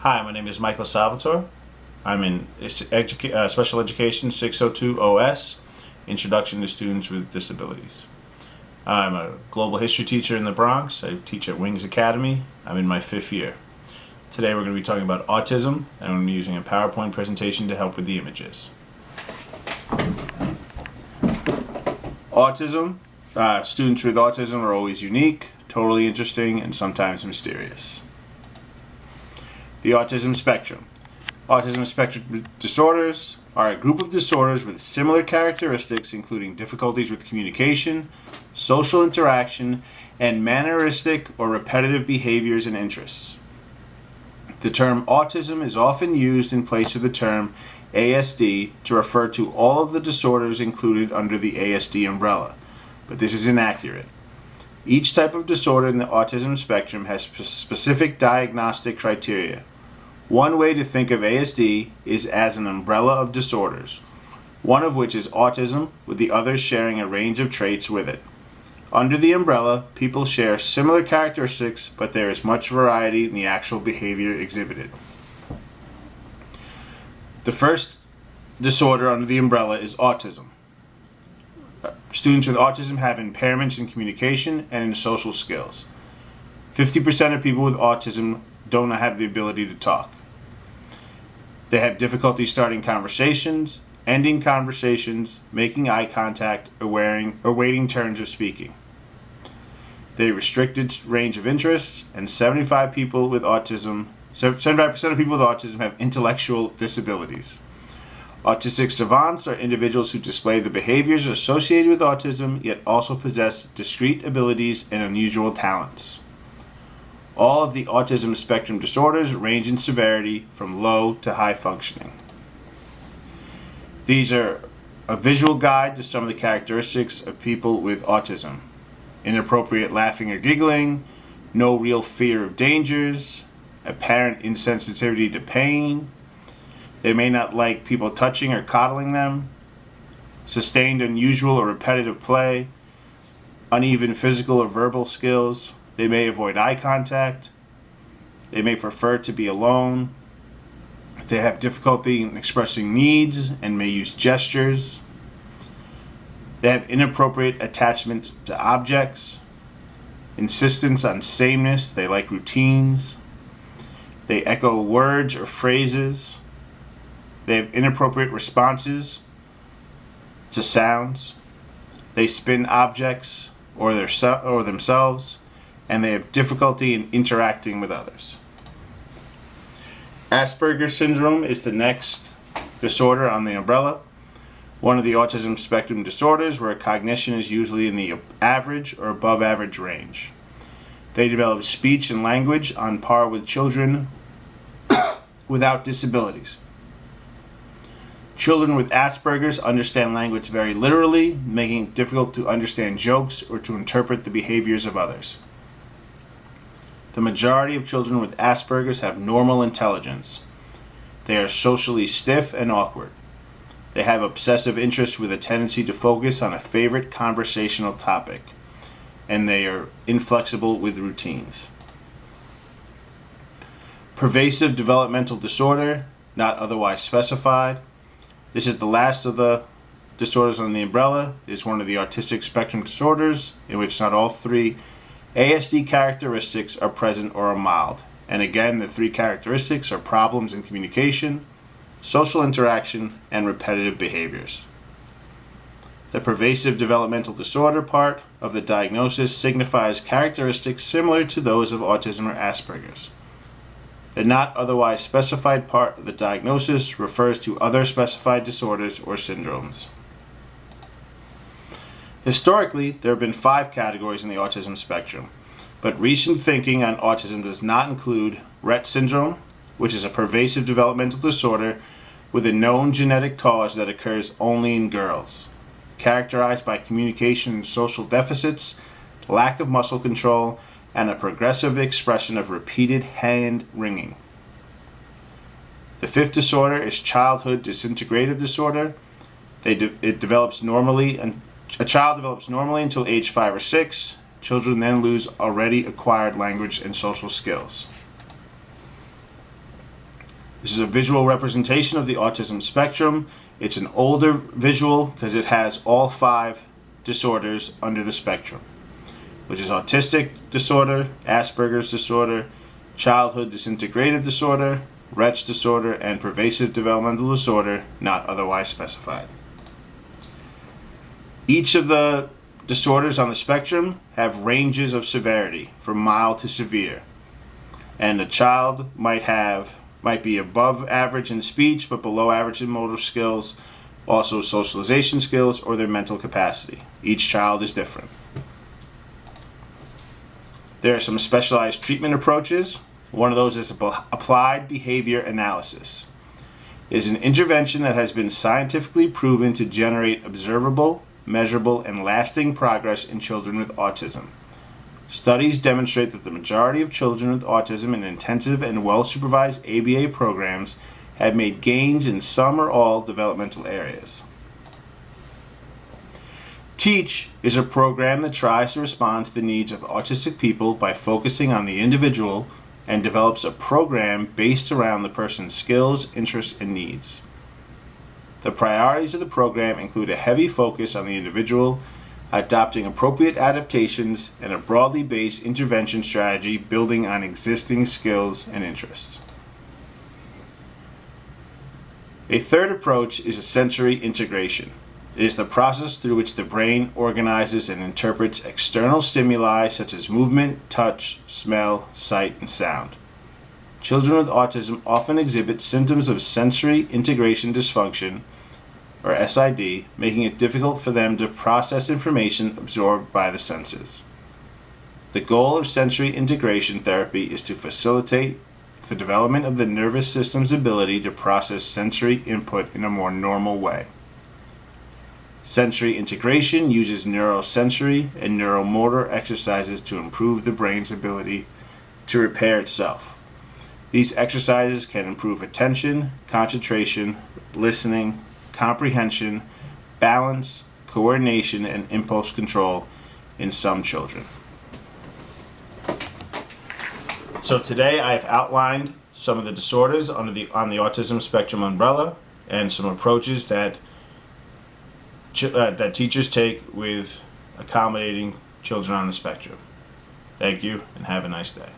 Hi, my name is Michael Salvatore. I'm in Special Education 602 OS, Introduction to Students with Disabilities. I'm a global history teacher in the Bronx. I teach at Wings Academy. I'm in my 5th year. Today we're going to be talking about autism, and I'm using a PowerPoint presentation to help with the images. Autism. Students with autism are always unique, totally interesting, and sometimes mysterious. The Autism Spectrum. Autism spectrum disorders are a group of disorders with similar characteristics, including difficulties with communication, social interaction, and manneristic or repetitive behaviors and interests. The term autism is often used in place of the term ASD to refer to all of the disorders included under the ASD umbrella, but this is inaccurate. Each type of disorder in the autism spectrum has specific diagnostic criteria. One way to think of ASD is as an umbrella of disorders, one of which is autism, with the others sharing a range of traits with it. Under the umbrella, people share similar characteristics, but there is much variety in the actual behavior exhibited. The first disorder under the umbrella is autism. Students with autism have impairments in communication and in social skills. 50% of people with autism don't have the ability to talk. They have difficulty starting conversations, ending conversations, making eye contact, or waiting turns of speaking. They have restricted range of interests, and 75% of people with autism have intellectual disabilities. Autistic savants are individuals who display the behaviors associated with autism, yet also possess discrete abilities and unusual talents. All of the autism spectrum disorders range in severity from low to high functioning. These are a visual guide to some of the characteristics of people with autism. Inappropriate laughing or giggling, no real fear of dangers, apparent insensitivity to pain. They may not like people touching or coddling them, sustained unusual or repetitive play, uneven physical or verbal skills. They may avoid eye contact. They may prefer to be alone. They have difficulty in expressing needs and may use gestures. They have inappropriate attachment to objects, insistence on sameness. They like routines. They echo words or phrases. They have inappropriate responses to sounds. They spin objects or themselves, and they have difficulty in interacting with others. Asperger's syndrome is the next disorder on the umbrella, one of the autism spectrum disorders where cognition is usually in the average or above average range. They develop speech and language on par with children without disabilities. Children with Asperger's understand language very literally, making it difficult to understand jokes or to interpret the behaviors of others. The majority of children with Asperger's have normal intelligence. They are socially stiff and awkward. They have obsessive interests with a tendency to focus on a favorite conversational topic, and they are inflexible with routines. Pervasive developmental disorder, not otherwise specified. This is the last of the disorders on the umbrella. It is one of the autistic spectrum disorders in which not all three ASD characteristics are present or are mild. And again, the three characteristics are problems in communication, social interaction, and repetitive behaviors. The pervasive developmental disorder part of the diagnosis signifies characteristics similar to those of autism or Asperger's. The not otherwise specified part of the diagnosis refers to other specified disorders or syndromes. Historically, there have been 5 categories in the autism spectrum, but recent thinking on autism does not include Rett syndrome, which is a pervasive developmental disorder with a known genetic cause that occurs only in girls, characterized by communication and social deficits, lack of muscle control, and a progressive expression of repeated hand wringing. The 5th disorder is childhood disintegrative disorder. A child develops normally until age 5 or 6. Children then lose already acquired language and social skills. This is a visual representation of the autism spectrum. It's an older visual because it has all 5 disorders under the spectrum, which is autistic disorder, Asperger's disorder, childhood disintegrative disorder, Rett disorder, and pervasive developmental disorder not otherwise specified. Each of the disorders on the spectrum have ranges of severity from mild to severe, and a child might be above average in speech but below average in motor skills, also socialization skills, or their mental capacity. Each child is different. There are some specialized treatment approaches. One of those is applied behavior analysis. It is an intervention that has been scientifically proven to generate observable, measurable, and lasting progress in children with autism. Studies demonstrate that the majority of children with autism in intensive and well-supervised ABA programs have made gains in some or all developmental areas. TEACH is a program that tries to respond to the needs of autistic people by focusing on the individual and develops a program based around the person's skills, interests, and needs. The priorities of the program include a heavy focus on the individual, adopting appropriate adaptations, and a broadly based intervention strategy building on existing skills and interests. A third approach is a sensory integration. It is the process through which the brain organizes and interprets external stimuli such as movement, touch, smell, sight, and sound. Children with autism often exhibit symptoms of sensory integration dysfunction, or SID, making it difficult for them to process information absorbed by the senses. The goal of sensory integration therapy is to facilitate the development of the nervous system's ability to process sensory input in a more normal way. Sensory integration uses neurosensory and neuromotor exercises to improve the brain's ability to repair itself. These exercises can improve attention, concentration, listening, comprehension, balance, coordination, and impulse control in some children. So today I've outlined some of the disorders on the autism spectrum umbrella and some approaches that teachers take with accommodating children on the spectrum. Thank you and have a nice day.